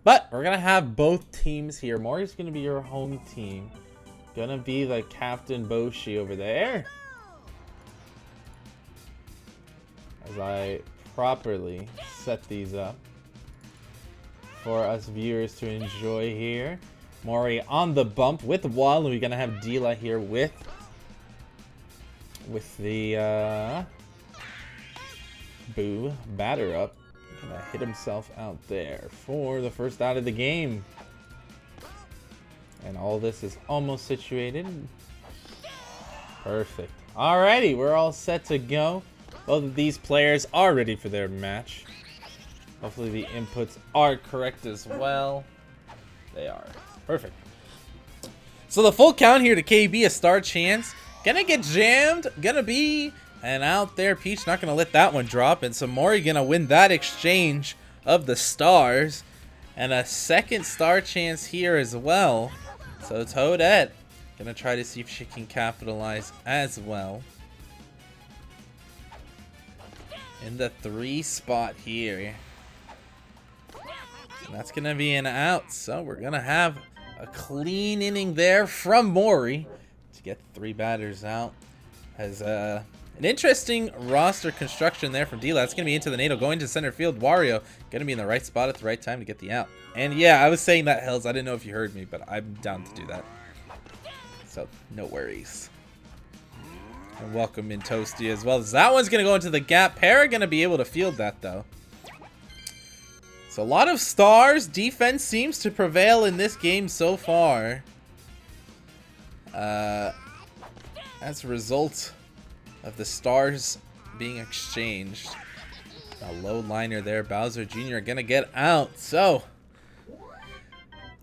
But we're going to have both teams here. Mori's going to be your home team. Going to be the Captain Boshi over there. As I properly set these up for us viewers to enjoy here. Mori on the bump with Wall. We're going to have Dyla here with the Boo batter up. Gonna hit himself out there for the first out of the game. And all this is almost situated. Perfect. Alrighty, we're all set to go. Both of these players are ready for their match. Hopefully the inputs are correct as well. They are. Perfect. So the full count here to KB, a star chance. Gonna get jammed. Gonna be an out there. Peach not gonna let that one drop. And so Mori gonna win that exchange of the stars. And a second star chance here as well. So Toadette gonna try to see if she can capitalize as well. In the 3 spot here. And that's gonna be an out. So we're gonna have a clean inning there from Mori to get 3 batters out. As an interesting roster construction there from Dyla. That's going to be into the NATO, going to center field. Wario going to be in the right spot at the right time to get the out. And yeah, I was saying that, Hells. I didn't know if you heard me, but I'm down to do that. So, no worries. And welcome in Toasty as well. That one's going to go into the gap. Para going to be able to field that, though. So, a lot of stars. Defense seems to prevail in this game so far. As a result of the stars being exchanged. A low liner there. Bowser Jr. gonna get out. So,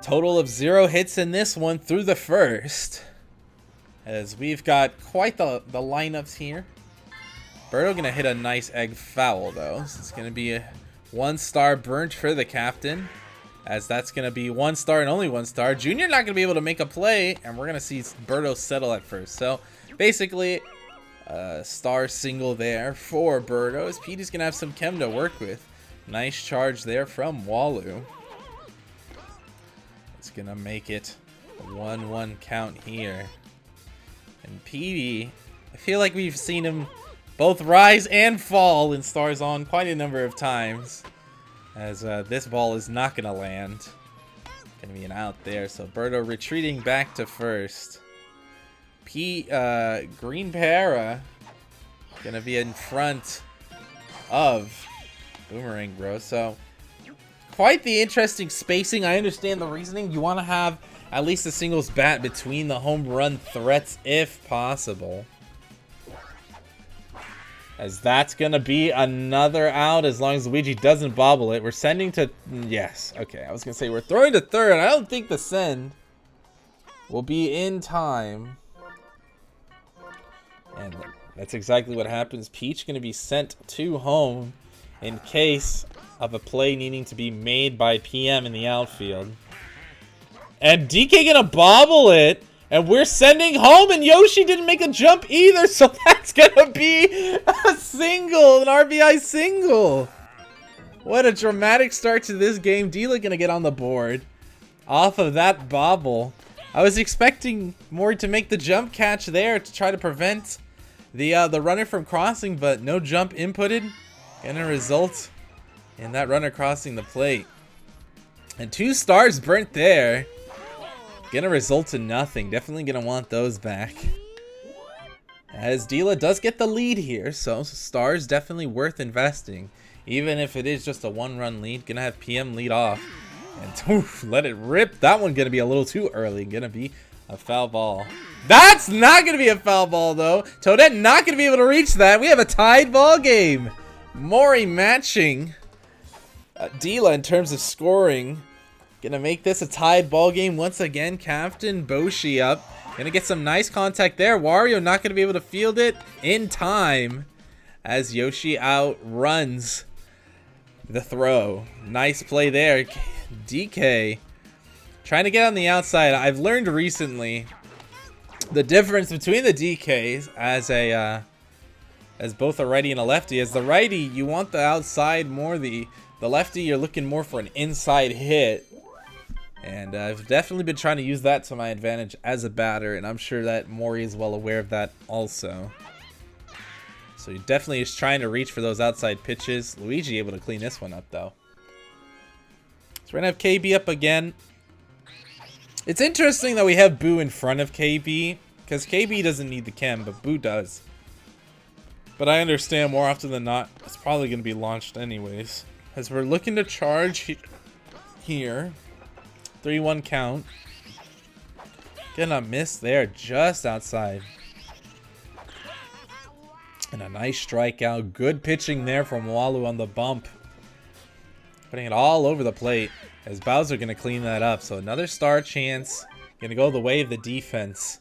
total of 0 hits in this one through the first. As we've got quite the lineups here. Birdo gonna hit a nice egg foul though. So it's gonna be a 1 star burnt for the captain. As that's gonna be 1 star and only 1 star. Junior not gonna be able to make a play. And we're gonna see Birdo settle at first. So, basically, star single there for Birdo. As Petey's gonna have some chem to work with. Nice charge there from Walu. It's gonna make it a 1-1 count here. And Petey, I feel like we've seen him both rise and fall in Stars On quite a number of times. As this ball is not gonna land. Gonna be an out there. So Birdo retreating back to first. Green Para gonna be in front of Boomerang Bro. So quite the interesting spacing. I understand the reasoning. You want to have at least a singles bat between the home run threats if possible. As that's gonna be another out as long as Luigi doesn't bobble it. We're sending to yes. Okay, I was gonna say we're throwing to third. I don't think the send will be in time. And that's exactly what happens. Peach going to be sent to home in case of a play needing to be made by PM in the outfield. And DK going to bobble it. And we're sending home. And Yoshi didn't make a jump either. So that's going to be a single. An RBI single. What a dramatic start to this game. Dyla going to get on the board off of that bobble. I was expecting Mori to make the jump catch there to try to prevent the runner from crossing, but no jump inputted. Gonna result in that runner crossing the plate. And 2 stars burnt there. Gonna result in nothing. Definitely gonna want those back. As Dyla does get the lead here, so stars definitely worth investing. Even if it is just a 1-run lead. Gonna have PM lead off. And oof, let it rip. That one gonna be a little too early. Gonna be a foul ball. That's not gonna be a foul ball though. Toadette not gonna be able to reach that. We have a tied ball game. Mori matching Dyla in terms of scoring. Gonna make this a tied ball game once again. Captain Boshi up. Gonna get some nice contact there. Wario not gonna be able to field it in time as Yoshi outruns the throw. Nice play there. DK trying to get on the outside. I've learned recently the difference between the DKs as both a righty and a lefty. As the righty, you want the outside more. The lefty, you're looking more for an inside hit. And I've definitely been trying to use that to my advantage as a batter, and I'm sure that Mori is well aware of that also. So he definitely is trying to reach for those outside pitches. Luigi able to clean this one up, though. So we're going to have KB up again. It's interesting that we have Boo in front of KB, because KB doesn't need the chem, but Boo does. But I understand more often than not, it's probably going to be launched anyways. As we're looking to charge here. 3-1 count. Getting a miss there just outside. And a nice strikeout. Good pitching there from Walu on the bump. Putting it all over the plate. As Bowser going to clean that up. So another star chance. Going to go the way of the defense.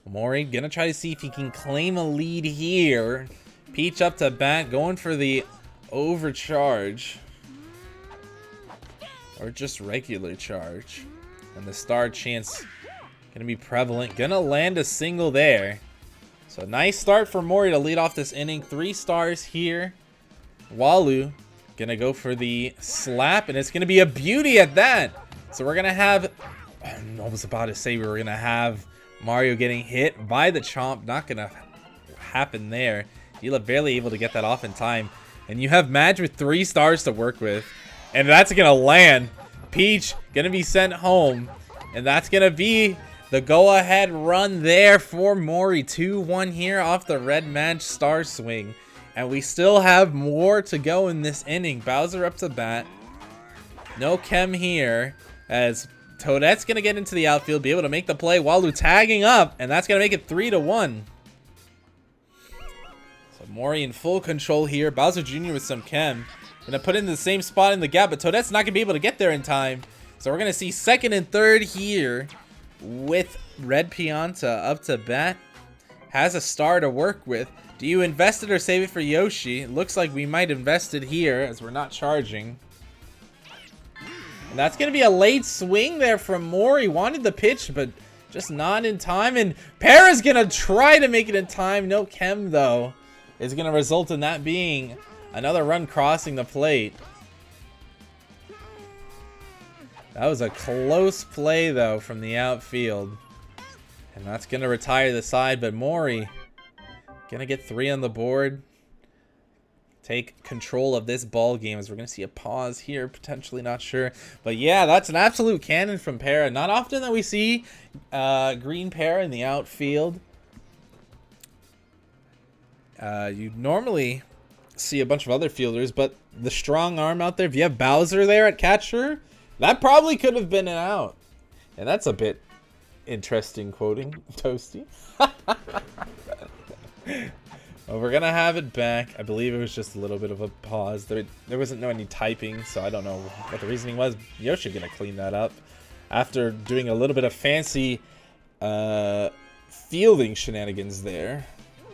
Mori going to try to see if he can claim a lead here. Peach up to bat. Going for the overcharge. Or just regular charge. And the star chance going to be prevalent. Going to land a single there. So nice start for Mori to lead off this inning. 3 stars here. Walu going to go for the slap. And it's going to be a beauty at that. So we're going to have... I was about to say we were going to have Mario getting hit by the chomp. Not going to happen there. Dyla barely able to get that off in time. And you have Madge with 3 stars to work with. And that's going to land. Peach going to be sent home. And that's going to be the go-ahead run there for Mori. 2-1 here off the Red Madge star swing. And we still have more to go in this inning. Bowser up to bat. No chem here. As Toadette's going to get into the outfield. Be able to make the play. Walu tagging up. And that's going to make it 3-1. So Mori in full control here. Bowser Jr. with some chem. Gonna put it in the same spot in the gap, but Toadette's not gonna be able to get there in time. So we're gonna see second and third here with Red Pianta up to bat. Has a star to work with. Do you invest it or save it for Yoshi? It looks like we might invest it here as we're not charging. And that's gonna be a late swing there from Mori. Wanted the pitch, but just not in time. And Para's gonna try to make it in time. No chem though. Is gonna result in that being another run crossing the plate. That was a close play, though, from the outfield. And that's going to retire the side, but Mori going to get 3 on the board. Take control of this ball game as we're going to see a pause here, potentially, not sure. But yeah, that's an absolute cannon from Para. Not often that we see green Para in the outfield. You normally see a bunch of other fielders, but the strong arm out there, if you have Bowser there at catcher, that probably could have been an out. And that's a bit interesting quoting, Toasty. Well, we're gonna have it back. I believe it was just a little bit of a pause. There wasn't any typing, so I don't know what the reasoning was. Yoshi gonna clean that up after doing a little bit of fancy fielding shenanigans there.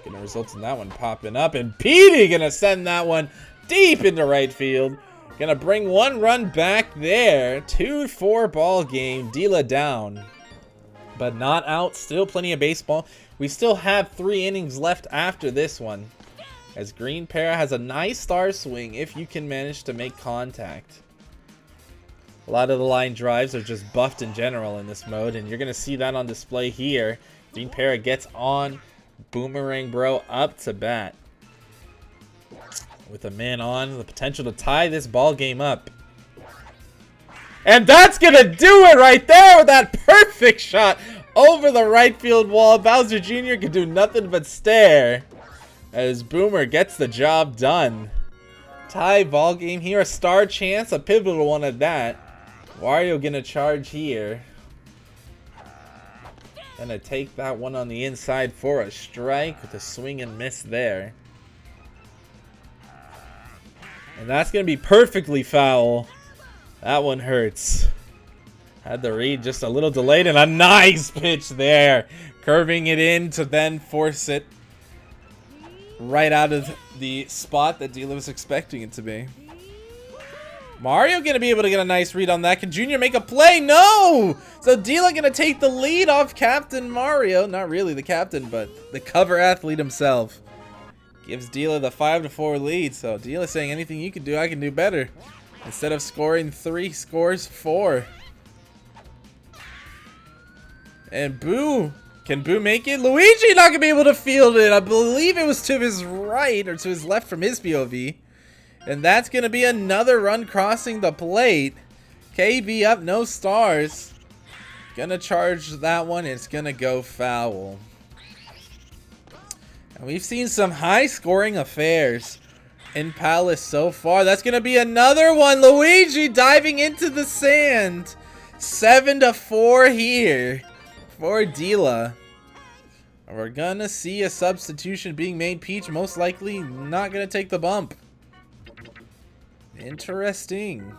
Gonna result in that one popping up, and Petey gonna send that one deep into right field. Gonna bring 1 run back there. 2-4 ball game. Dyla down, but not out. Still plenty of baseball. We still have 3 innings left after this one, as Green Para has a nice star swing if you can manage to make contact. A lot of the line drives are just buffed in general in this mode, and you're gonna see that on display here. Green Para gets on Boomerang Bro up to bat. With a man on, the potential to tie this ball game up. And that's gonna do it right there with that perfect shot over the right field wall. Bowser Jr. can do nothing but stare as Boomer gets the job done. Tie ball game here, a star chance, a pivotal one at that. Wario gonna charge here. Gonna take that one on the inside for a strike with a swing and miss there. And that's gonna be perfectly foul. That one hurts. Had the read just a little delayed, and a nice pitch there. Curving it in to then force it right out of the spot that Dyla was expecting it to be. Mario gonna be able to get a nice read on that. Can Junior make a play? No! So Dyla gonna take the lead off Captain Mario. Not really the captain, but the cover athlete himself. Gives Dyla the 5-4 lead. So Dyla saying anything you can do, I can do better. Instead of scoring 3, scores 4. And Boo. Can Boo make it? Luigi not going to be able to field it. I believe it was to his right or to his left from his POV. And that's going to be another run crossing the plate. KB up, no stars. Gonna charge that one. It's going to go foul. And we've seen some high scoring affairs in Palace so far. That's going to be another one. Luigi diving into the sand. 7-4 here for Dyla. We're gonna see a substitution being made. Peach most likely not gonna take the bump. Interesting.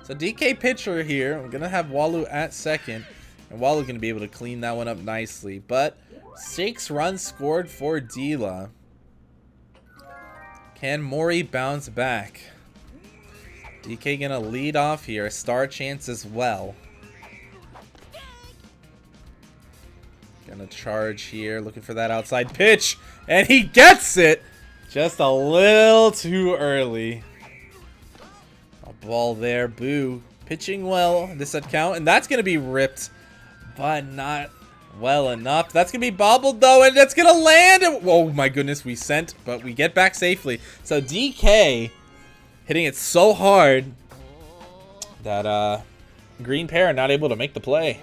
So DK pitcher here. I'm gonna have Walu at second. And Walu gonna be able to clean that one up nicely. But 6 runs scored for Dyla. Can Mori bounce back? DK gonna lead off here. A star chance as well. Gonna charge here, looking for that outside pitch, and he gets it just a little too early. A ball there, Boo pitching well this account, and that's gonna be ripped, but not well enough. That's gonna be bobbled though, and that's gonna land. Oh my goodness, we sent, but we get back safely. So DK hitting it so hard that green pair not able to make the play.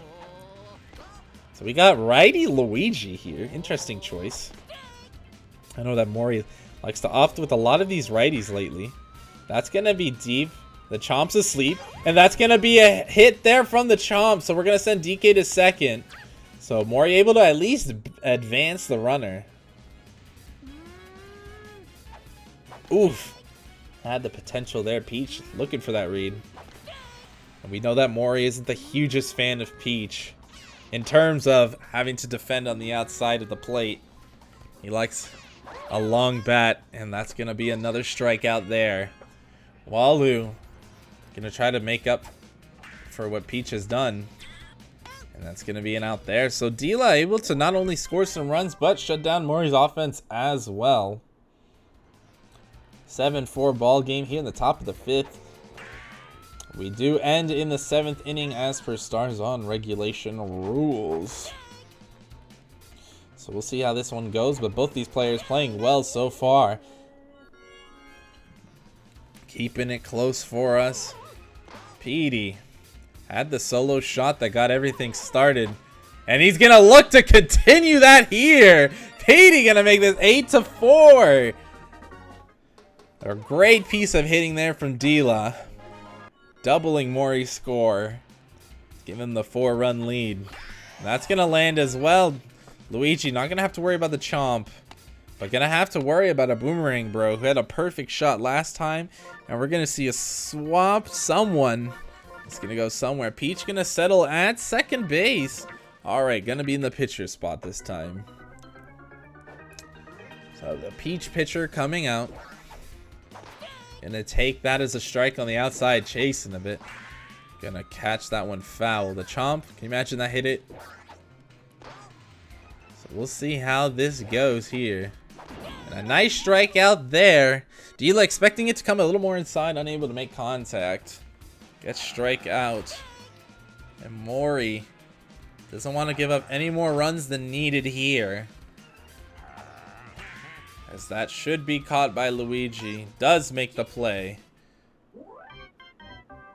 So we got righty Luigi here. Interesting choice. I know that Mori likes to opt with a lot of these righties lately. That's going to be deep. The Chomp's asleep. And that's going to be a hit there from the Chomp. So we're going to send DK to second. So Mori able to at least advance the runner. Oof. Had the potential there. Peach looking for that read. And we know that Mori isn't the hugest fan of Peach in terms of having to defend on the outside of the plate. He likes a long bat, and that's going to be another strikeout there. Walu going to try to make up for what Peach has done. And that's going to be an out there. So Dyla able to not only score some runs, but shut down Mori's offense as well. 7-4 ball game here in the top of the 5th. We do end in the 7th inning as per Stars on regulation rules. So we'll see how this one goes, but both these players playing well so far. Keeping it close for us. Petey had the solo shot that got everything started. And he's going to look to continue that here. Petey going to make this 8-4. A great piece of hitting there from Dyla. Doubling Mori's score. Giving the 4-run lead. That's going to land as well. Luigi not going to have to worry about the Chomp. But going to have to worry about a Boomerang Bro who had a perfect shot last time. And we're going to see a swap. Someone is going to go somewhere. Peach going to settle at second base. Alright, going to be in the pitcher spot this time. So the Peach pitcher coming out. Gonna take that as a strike on the outside, chasing a bit. Gonna catch that one foul. The Chomp, can you imagine that hit it? So we'll see how this goes here. And a nice strikeout there. Dyla expecting it to come a little more inside, unable to make contact. Gets strike out. And Mori doesn't want to give up any more runs than needed here. As that should be caught by Luigi. Does make the play.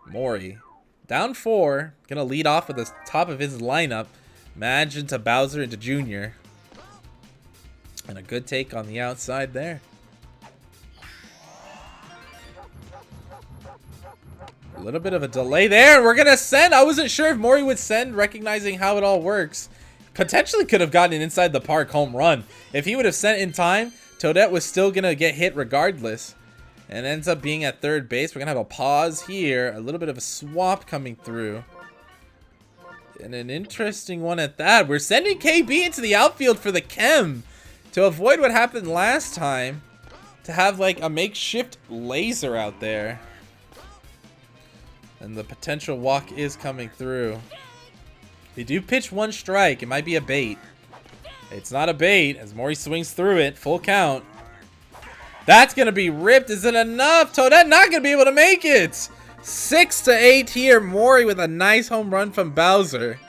Mori. Down 4. Gonna lead off with the top of his lineup. Imagine to Bowser and to Junior. And a good take on the outside there. A little bit of a delay there. We're gonna send. I wasn't sure if Mori would send, recognizing how it all works. Potentially could have gotten an inside the park home run. If he would have sent in time, Toadette was still going to get hit regardless. And ends up being at third base. We're going to have a pause here. A little bit of a swap coming through. And an interesting one at that. We're sending KB into the outfield for the chem. To avoid what happened last time. To have like a makeshift laser out there. And the potential walk is coming through. They do pitch 1 strike. It might be a bait. It's not a bait as Mori swings through it. Full count. That's going to be ripped. Is it enough? Toadette not going to be able to make it. 6-8 here. Mori with a nice home run from Bowser.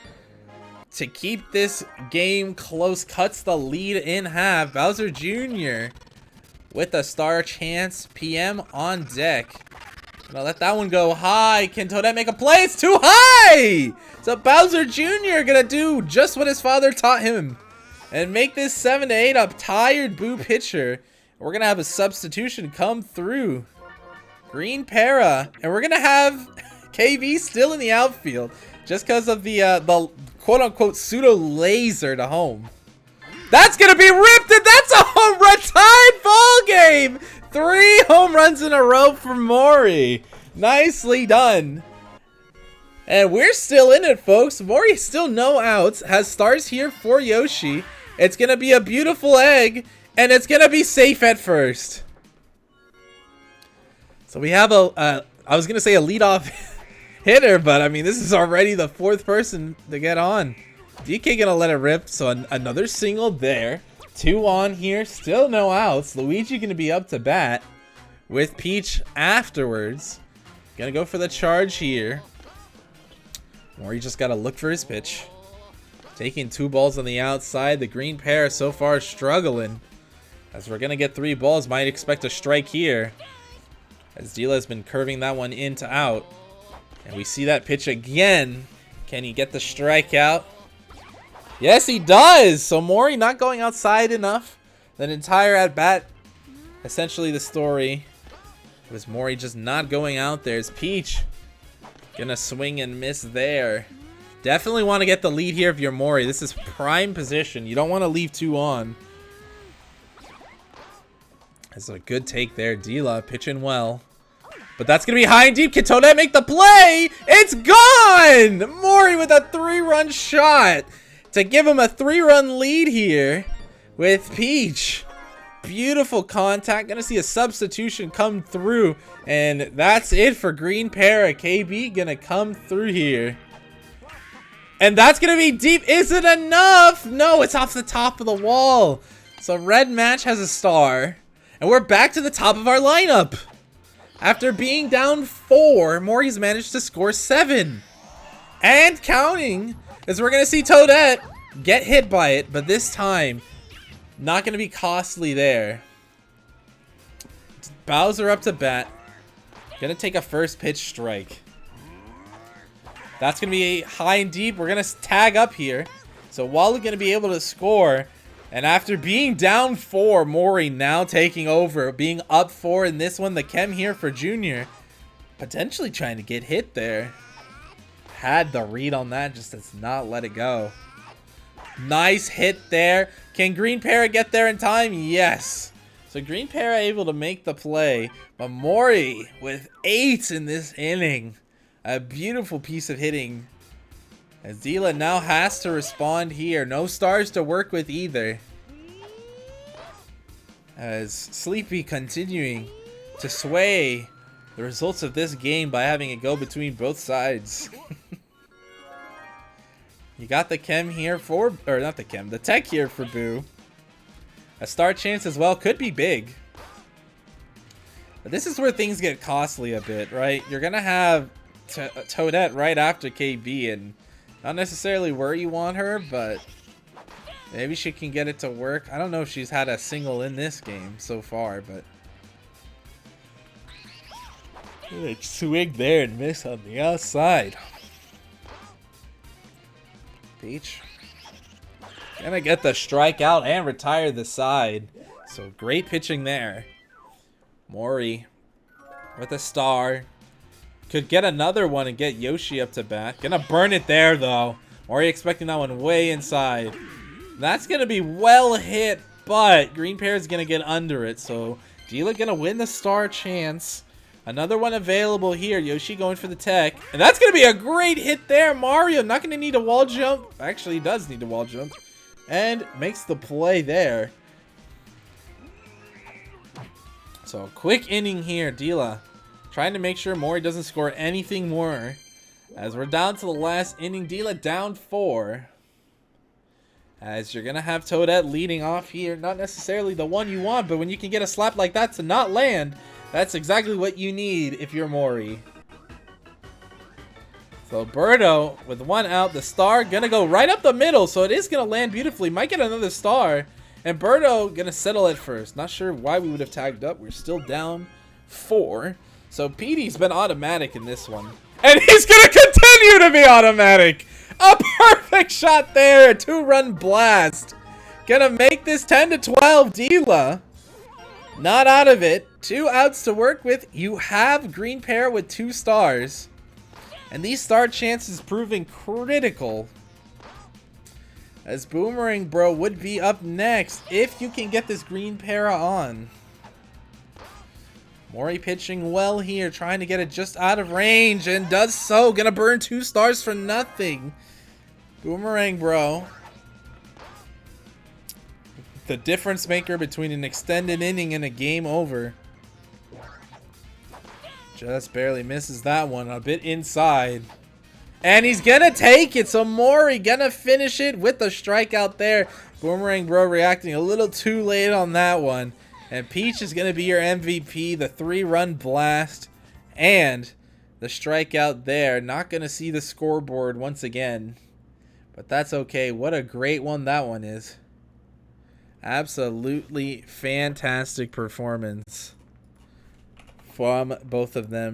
to keep this game close, cuts the lead in half. Bowser Jr. with a star chance. PM on deck. Gonna let that one go high. Can Toadette make a play? It's too high! So Bowser Jr. gonna do just what his father taught him and make this 7-8 up. Tired Boo pitcher. We're gonna have a substitution come through. Green Para. And we're gonna have KV still in the outfield just because of the quote-unquote pseudo laser to home. That's gonna be ripped, and that's a home run tied ball game. 3 home runs in a row for Mori. Nicely done. And we're still in it, folks. Mori still no outs. Has stars here for Yoshi. It's going to be a beautiful egg. And it's going to be safe at first. So we have I was going to say a leadoff hitter. But, I mean, this is already the 4th person to get on. DK going to let it rip. So another single there. 2 on here, still no outs. Luigi gonna be up to bat with Peach afterwards. Gonna go for the charge here. Mori just gotta look for his pitch. Taking 2 balls on the outside. The Green Pair so far struggling. As we're gonna get 3 balls, might expect a strike here. As Dyla has been curving that one in to out. And we see that pitch again. Can he get the strikeout? Yes, he does. So Mori not going outside enough. That entire at-bat, essentially the story, was Mori just not going out there. As Peach gonna swing and miss there. Definitely want to get the lead here if you're Mori. This is prime position. You don't want to leave 2 on. That's a good take there. Dyla pitching well. But that's going to be high and deep. Can Toadette make the play? It's gone! Mori with a 3-run shot to give him a 3-run lead here with Peach. Beautiful contact. Gonna see a substitution come through. And that's it for Green Para. KB gonna come through here. And that's gonna be deep. Is it enough? No, it's off the top of the wall. So red match has a star. And we're back to the top of our lineup. After being down 4, Mori's managed to score 7. And counting. As we're going to see Toadette get hit by it, but this time, not going to be costly there. Bowser up to bat. Going to take a first pitch strike. That's going to be high and deep. We're going to tag up here. So Wally going to be able to score. And after being down 4, Mori now taking over. Being up 4 in this one. The chem here for Junior. Potentially trying to get hit there. Had the read on that, just does not let it go. Nice hit there. Can Green Para get there in time? Yes. So Green Para able to make the play. But Mori with 8 in this inning. A beautiful piece of hitting. As Dyla now has to respond here. No stars to work with either. As Sleepy continuing to sway the results of this game by having it go between both sides. You got the chem here for, or not the chem, the tech here for Boo. A star chance as well could be big. But this is where things get costly a bit, right? You're going to have Toadette right after KB, and not necessarily where you want her, but maybe she can get it to work. I don't know if she's had a single in this game so far, but swing there and miss on the outside. Peach gonna get the strikeout and retire the side. So great pitching there. Mori with a star. Could get another one and get Yoshi up to bat. Gonna burn it there though. Mori expecting that one way inside. That's gonna be well hit, but Green Pair is gonna get under it. So Dyla gonna win the star chance. Another one available here. Yoshi going for the tech. And that's going to be a great hit there. Mario not going to need a wall jump. Actually, he does need a wall jump. And makes the play there. So, quick inning here. Dyla trying to make sure Mori doesn't score anything more. As we're down to the last inning. Dyla down 4. As you're going to have Toadette leading off here. Not necessarily the one you want, but when you can get a slap like that to not land, that's exactly what you need if you're Mori. So Birdo with one out. The star gonna go right up the middle, so it is gonna land beautifully. Might get another star. And Birdo gonna settle it first. Not sure why we would have tagged up. We're still down 4. So Petey's been automatic in this one. And he's gonna continue to be automatic. A perfect shot there. A 2-run blast. Gonna make this 10-12. Dyla not out of it. 2 outs to work with. You have green pair with 2 stars. And these star chances proving critical. As Boomerang Bro would be up next if you can get this green para on. Mori pitching well here, trying to get it just out of range, and does so. Gonna burn 2 stars for nothing. Boomerang Bro, the difference maker between an extended inning and a game over. Just barely misses that one, a bit inside. And he's gonna take it, so Mori gonna finish it with the strikeout there. Boomerang Bro reacting a little too late on that one. And Peach is gonna be your MVP, the 3-run blast and the strikeout there. Not gonna see the scoreboard once again, but that's okay. What a great one that one is. Absolutely fantastic performance from both of them.